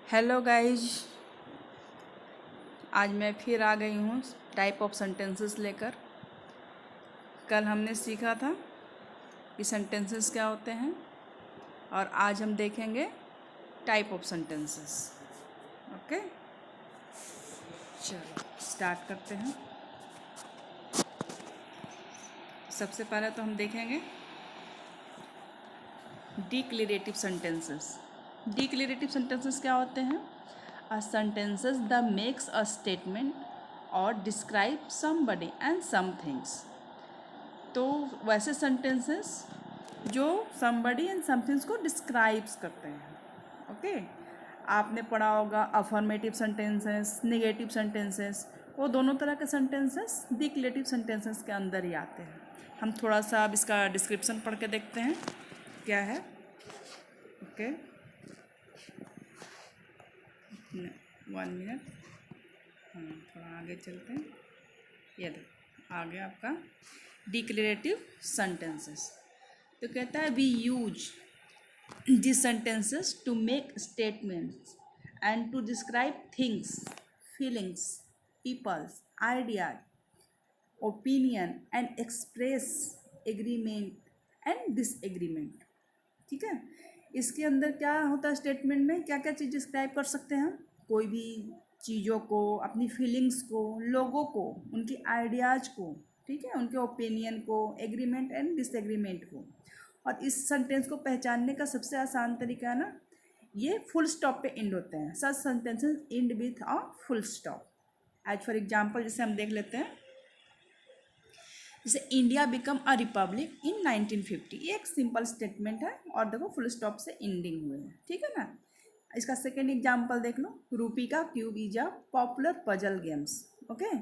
Hello guys, आज मैं फिर आ गई हूँ टाइप ऑफ सेंटेंसेस लेकर। कल हमने सीखा था कि सेंटेंसेस क्या होते हैं और आज हम देखेंगे टाइप ऑफ सेंटेंसेस। ओके, चलो स्टार्ट करते हैं। सबसे पहले तो हम देखेंगे डिक्लेरेटिव सेंटेंसेस। डिक्लेरेटिव सेंटेंसेस क्या होते हैं? A sentences the makes a statement और describe somebody and some things. तो वैसे सेंटेंसेस जो समबडी एंड समथिंग्स को डिस्क्राइब्स करते हैं। ओके, आपने पढ़ा होगा अफर्मेटिव सेंटेंसेस, नेगेटिव सेंटेंसेस। वो दोनों तरह के सेंटेंसेस डिक्लेरेटिव सेंटेंसेस के अंदर ही आते हैं। हम थोड़ा सा अब इसका डिस्क्रिप्शन पढ़ के देखते हैं क्या है। ओके, 1 मिनट, हाँ थोड़ा आगे चलते हैं। ये देखो आ गया आपका डिक्लेरेटिव सेंटेंसेस। तो कहता है we use these sentences to make statements and to describe things, feelings, peoples, ideas, opinion and express agreement and disagreement। ठीक है, इसके अंदर क्या होता है? स्टेटमेंट में क्या क्या चीज़ डिस्क्राइब कर सकते हैं हम? कोई भी चीज़ों को, अपनी फीलिंग्स को, लोगों को, उनकी आइडियाज़ को, ठीक है, उनके ओपिनियन को, एग्रीमेंट एंड डिसएग्रीमेंट को। और इस सेंटेंस को पहचानने का सबसे आसान तरीका है ना, ये फुल स्टॉप पे एंड होते हैं। Such sentences end with a full stop. As for example जैसे हम देख लेते हैं, जैसे India become a republic in 1950। ये एक सिंपल स्टेटमेंट है और देखो फुल स्टॉप से एंडिंग हुए हैं। ठीक है ना। इसका सेकेंड एग्जाम्पल देख लो, Rubik's cube is a popular puzzle games. Okay,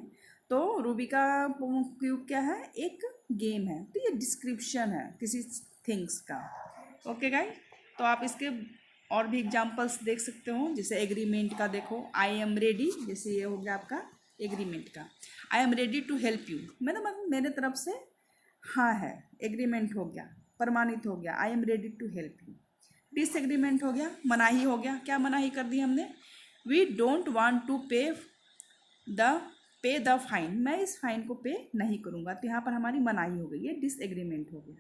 तो रूबिका क्यूब क्या है? एक गेम है। तो ये डिस्क्रिप्शन है किसी थिंग्स का। ओके गाइस, तो आप इसके और भी एग्जाम्पल्स देख सकते हो। जैसे एग्रीमेंट का देखो, आई एम रेडी, जैसे ये हो गया आपका एग्रीमेंट का। I am ready to help you, मतलब मेरे तरफ से हाँ है, एग्रीमेंट हो गया, प्रमाणित हो गया, I am ready to help you. Disagreement हो गया, मनाही हो गया। क्या मनाही कर दी हमने? वी डोंट वांट टू पे द फाइन, मैं इस फाइन को पे नहीं करूँगा। तो यहाँ पर हमारी मनाही हो गई, ये डिसएग्रीमेंट हो गया।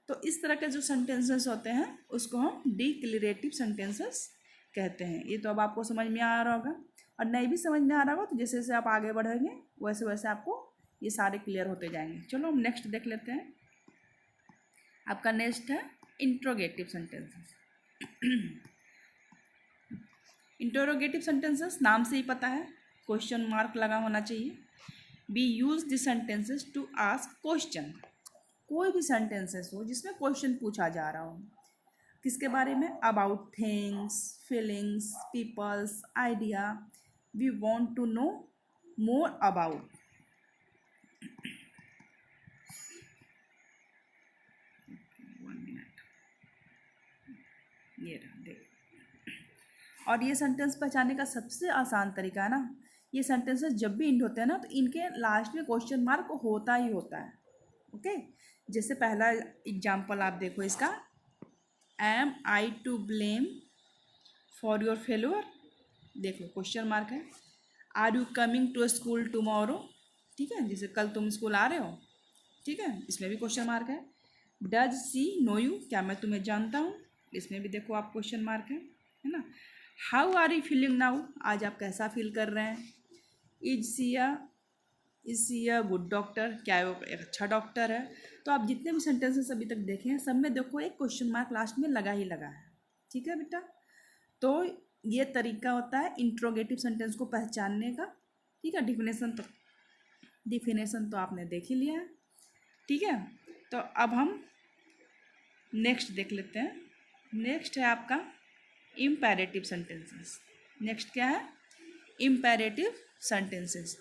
तो इस तरह के जो सेंटेंसेस होते हैं उसको हम डिक्लेरेटिव सेंटेंसेस कहते हैं। ये तो अब आपको समझ में आ रहा होगा, और नहीं भी समझ में आ रहा होगा तो जैसे जैसे आप आगे बढ़ेंगे वैसे वैसे आपको ये सारे क्लियर होते जाएंगे। चलो हम नेक्स्ट देख लेते हैं। आपका नेक्स्ट है इंट्रोगेटिव सेंटेंसेस। इंटरोगेटिव सेंटेंसेस नाम से ही पता है, क्वेश्चन मार्क लगा होना चाहिए। We use this sentences to ask question. कोई भी सेंटेंसेस हो जिसमें क्वेश्चन पूछा जा रहा हो, किसके बारे में? About things, feelings, peoples, idea. We want to know more about. ये रहा देख। और ये सेंटेंस पहचानने का सबसे आसान तरीका है ना, ये सेंटेंसेस जब भी इंड होते हैं ना तो इनके लास्ट में क्वेश्चन मार्क होता ही होता है। ओके, जैसे पहला एग्जाम्पल आप देखो इसका, am I to blame for your failure. देख लो क्वेश्चन मार्क है। Are you coming to school tomorrow, ठीक है, जैसे कल तुम स्कूल आ रहे हो, ठीक है, इसमें भी क्वेश्चन मार्क है। डज सी नो यू, क्या मैं तुम्हें जानता हूँ, इसमें भी देखो आप क्वेश्चन मार्क है ना। How are you feeling now, आज आप कैसा फील कर रहे हैं। Is she a good doctor, क्या वो एक अच्छा डॉक्टर है। तो आप जितने भी सेंटेंसेस अभी तक देखे हैं सब में देखो एक क्वेश्चन मार्क लास्ट में लगा ही लगा है। ठीक है बेटा, तो ये तरीका होता है इंट्रोगेटिव सेंटेंस को पहचानने का। ठीक है, डिफिनेशन तो आपने देख ही लिया है। ठीक है, तो अब हम नेक्स्ट देख लेते हैं। नेक्स्ट है आपका इम्पेरेटिव सेंटेंसेस। नेक्स्ट क्या है? Imperative sentences.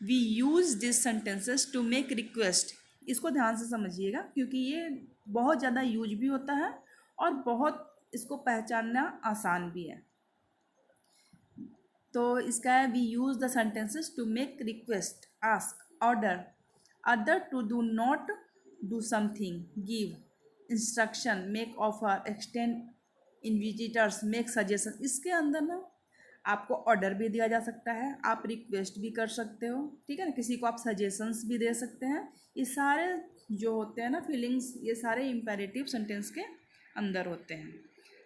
We use this sentences to make request. इसको ध्यान से समझिएगा क्योंकि ये बहुत ज़्यादा यूज भी होता है और बहुत इसको पहचानना आसान भी है। तो इसका है we use the sentences to make request, ask, order other to do not do something, give instruction, make offer, extend इनविजिटर्स, मेक सजेशन। इसके अंदर ना आपको ऑर्डर भी दिया जा सकता है, आप रिक्वेस्ट भी कर सकते हो, ठीक है ना, किसी को आप सजेशंस भी दे सकते हैं। ये सारे जो होते हैं ना फीलिंग्स, ये सारे इम्पेरेटिव सेंटेंस के अंदर होते हैं।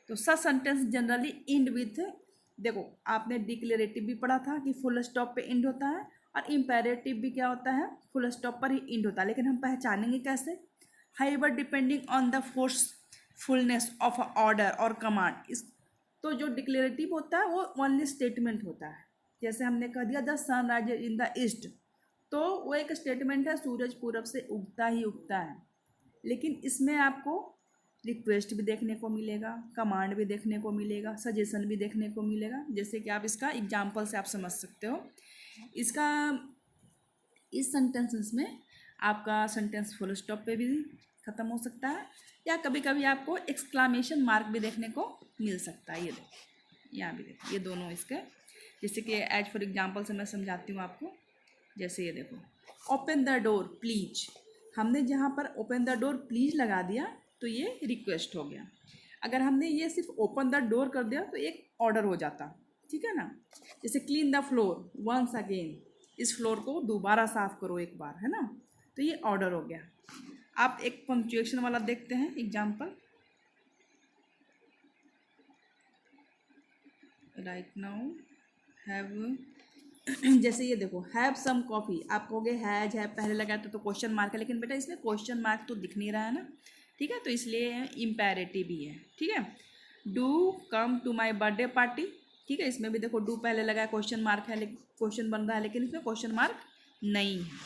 तो सच सेंटेंस जनरली एंड विथ, देखो आपने डिक्लेरेटिव भी पढ़ा था कि फुल स्टॉप पे एंड होता है, और इम्पेरेटिव भी क्या होता है, फुल स्टॉप पर ही एंड होता है। लेकिन हम पहचानेंगे कैसे? However depending on the forcefulness of a order और कमांड। इस तो जो डिक्लेरेटिव होता है वो ओनली स्टेटमेंट होता है। जैसे हमने कह दिया the sun rises in the east, तो वो एक स्टेटमेंट है, सूरज पूरब से उगता ही उगता है। लेकिन इसमें आपको रिक्वेस्ट भी देखने को मिलेगा, कमांड भी देखने को मिलेगा, सजेशन भी देखने को मिलेगा। जैसे कि आप इसका एग्जाम्पल से आप समझ सकते हो। इसका इस सेंटेंसेस में आपका सेंटेंस फुल स्टॉप पे भी ख़त्म हो सकता है, या कभी कभी आपको एक्सक्लामेशन मार्क भी देखने को मिल सकता है। ये देखो, यहाँ भी देखो, ये दोनों इसके, जैसे कि एज फॉर एग्जांपल से मैं समझाती हूँ आपको। जैसे ये देखो, ओपन द डोर प्लीज, हमने जहाँ पर ओपन द डोर प्लीज लगा दिया तो ये रिक्वेस्ट हो गया। अगर हमने ये सिर्फ ओपन द डोर कर दिया तो एक ऑर्डर हो जाता, ठीक है ना। जैसे clean the floor once again, इस फ्लोर को दोबारा साफ करो एक बार, है ना, तो ये ऑर्डर हो गया। आप एक पंक्चुएशन वाला देखते हैं एग्जाम्पल। राइट नाउ हैव जैसे ये देखो, हैव सम कॉफ़ी, आप कहोगे हैज है पहले लगाया तो क्वेश्चन मार्क है, लेकिन बेटा इसमें क्वेश्चन मार्क तो दिख नहीं रहा है ना, ठीक है, तो इसलिए इम्पेरेटिव ही है, ठीक है। Do come to my birthday party, ठीक है, इसमें भी देखो डू पहले लगा क्वेश्चन मार्क है, क्वेश्चन बन रहा है, लेकिन इसमें क्वेश्चन मार्क नहीं है,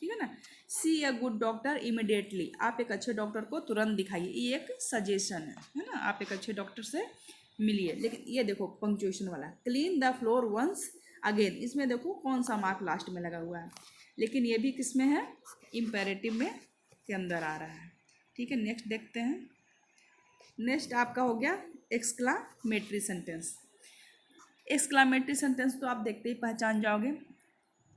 ठीक है ना। सी अ गुड डॉक्टर इमिडिएटली, आप एक अच्छे डॉक्टर को तुरंत दिखाइए, ये एक सजेशन है ना, आप एक अच्छे डॉक्टर से मिलिए। लेकिन ये देखो पंक्चुएशन वाला, clean the floor once again, इसमें देखो कौन सा मार्क लास्ट में लगा हुआ है, लेकिन ये भी किस में है, इम्पेरेटिव में के अंदर आ रहा है, ठीक है। नेक्स्ट देखते हैं। नेक्स्ट आपका हो गया एक्सक्लामेटरी सेंटेंस। एक्सक्लामेटरी सेंटेंस तो आप देखते ही पहचान जाओगे।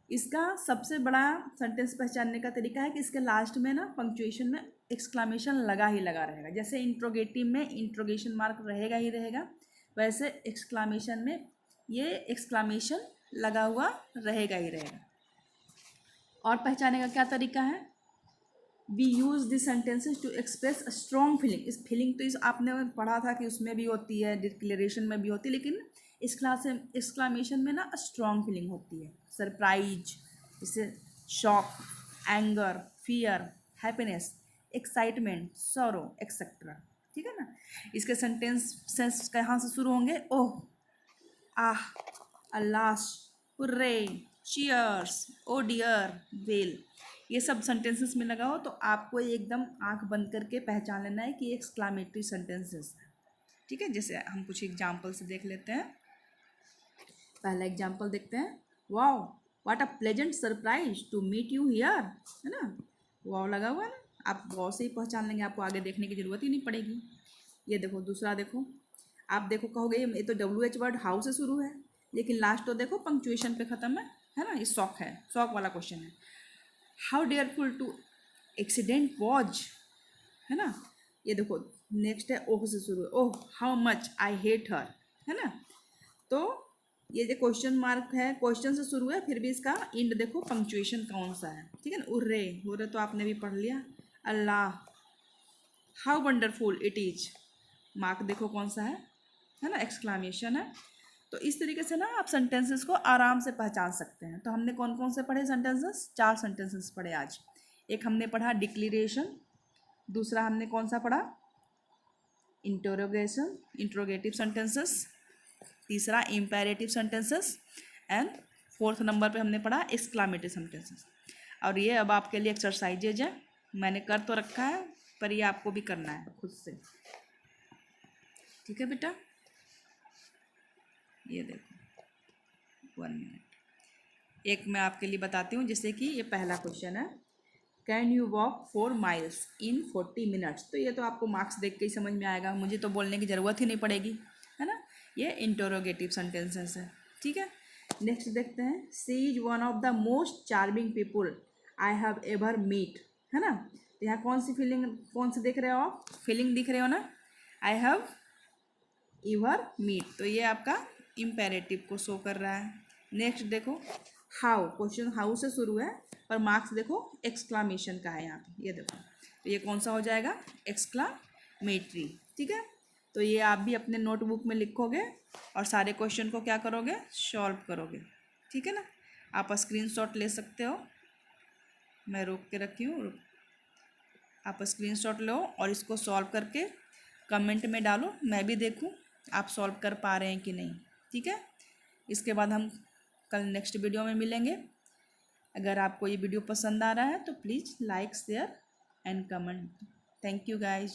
इसका सबसे बड़ा सेंटेंस पहचानने का तरीका है कि इसके लास्ट में ना पंक्चुएशन में एक्सक्लामेशन लगा ही लगा रहेगा। जैसे इंट्रोगेटिव में इंट्रोगेशन मार्क रहेगा ही रहेगा, वैसे एक्सक्लामेशन में ये एक्सक्लामेशन लगा हुआ रहेगा ही रहेगा। और पहचानने का क्या तरीका है? We use this sentences to express a strong feeling. इस फीलिंग तो इस आपने पढ़ा था कि उसमें भी होती है, डिक्लेरेशन में भी होती है, लेकिन इस क्लास में एक्सक्लामेशन में ना स्ट्रॉन्ग फीलिंग होती है। सरप्राइज, जैसे shock, anger, fear, happiness, excitement, sorrow etcetera, ठीक है ना। इसके सेंटेंस कहाँ से शुरू होंगे? ओह, आह, अल्लास, हुर्रे, चीयर्स, ओ डियर, वेल, ये सब सेंटेंसेस में लगा हो तो आपको एकदम आंख बंद करके पहचान लेना है कि एक्सक्लामेटरी सेंटेंसेस है, ठीक है। जैसे हम कुछ एग्जाम्पल से देख लेते हैं। पहला एग्जाम्पल देखते हैं। Wow what a pleasant surprise to meet you here, है ना, वाओ लगा हुआ है ना, आप वाओ से ही पहचान लेंगे, आपको आगे देखने की ज़रूरत ही नहीं पड़ेगी। ये देखो दूसरा देखो, आप देखो कहोगे ये तो WH वर्ड हाउ से शुरू है, लेकिन लास्ट तो देखो पंक्चुएशन पे ख़त्म है ना, ये शॉक है, शॉक वाला क्वेश्चन है। हाउ डेयरफुल टू एक्सीडेंट वॉज, है ना। ये देखो नेक्स्ट है ओह से शुरू है, oh how much I hate her, है ना। तो ये जो क्वेश्चन मार्क है, क्वेश्चन से शुरू है, फिर भी इसका इंड देखो पंक्चुएशन कौन सा है, ठीक है ना। उर्रे, उर्रे तो आपने भी पढ़ लिया। Allah, how wonderful it is, mark देखो कौन सा है ना, एक्सक्लामेशन है। तो इस तरीके से ना आप सेंटेंसेस को आराम से पहचान सकते हैं। तो हमने कौन कौन से पढ़े सेंटेंसेस? 4 सेंटेंसेस पढ़े आज। एक हमने पढ़ा डिक्लेरेशन, दूसरा हमने कौन सा पढ़ा? इंटरोगेशन, इंट्रोगेटिव सेंटेंसेस, तीसरा imperative sentences, and fourth number पे हमने पढ़ा एक्सक्लामेटरी सेंटेंसेस। और ये अब आपके लिए एक्सरसाइजेज है, मैंने कर तो रखा है पर ये आपको भी करना है खुद से, ठीक है बेटा। ये देखो 1 मिनट, एक मैं आपके लिए बताती हूँ। जैसे कि ये पहला क्वेश्चन है, can you walk 4 miles in 40 minutes. तो ये तो आपको मार्क्स देख के ही समझ में आएगा, मुझे तो बोलने की ज़रूरत ही नहीं पड़ेगी, है ना। ये इंटरोगेटिव सेंटेंसेस है, ठीक है। नेक्स्ट देखते हैं। She is one of the most charming people I have ever meet, है ना। तो यहाँ कौन सी फीलिंग, कौन सी देख रहे हो आप? फीलिंग दिख रहे हो ना, आई हैव एवर मीट, तो ये आपका इम्पेरेटिव को शो कर रहा है। नेक्स्ट देखो हाउ, क्वेश्चन हाउ से शुरू है पर मार्क्स देखो एक्सक्लामेशन का है यहाँ पे, ये देखो तो ये कौन सा हो जाएगा, एक्सक्लामेटरी। ठीक है, तो ये आप भी अपने नोटबुक में लिखोगे और सारे क्वेश्चन को क्या करोगे, सॉल्व करोगे। ठीक है ना, आप स्क्रीनशॉट ले सकते हो, मैं रोक के रखी हूँ, आप स्क्रीनशॉट लो और इसको सॉल्व करके कमेंट में डालो, मैं भी देखूँ आप सॉल्व कर पा रहे हैं कि नहीं। ठीक है, इसके बाद हम कल नेक्स्ट वीडियो में मिलेंगे। अगर आपको ये वीडियो पसंद आ रहा है तो please like share and comment. Thank you guys.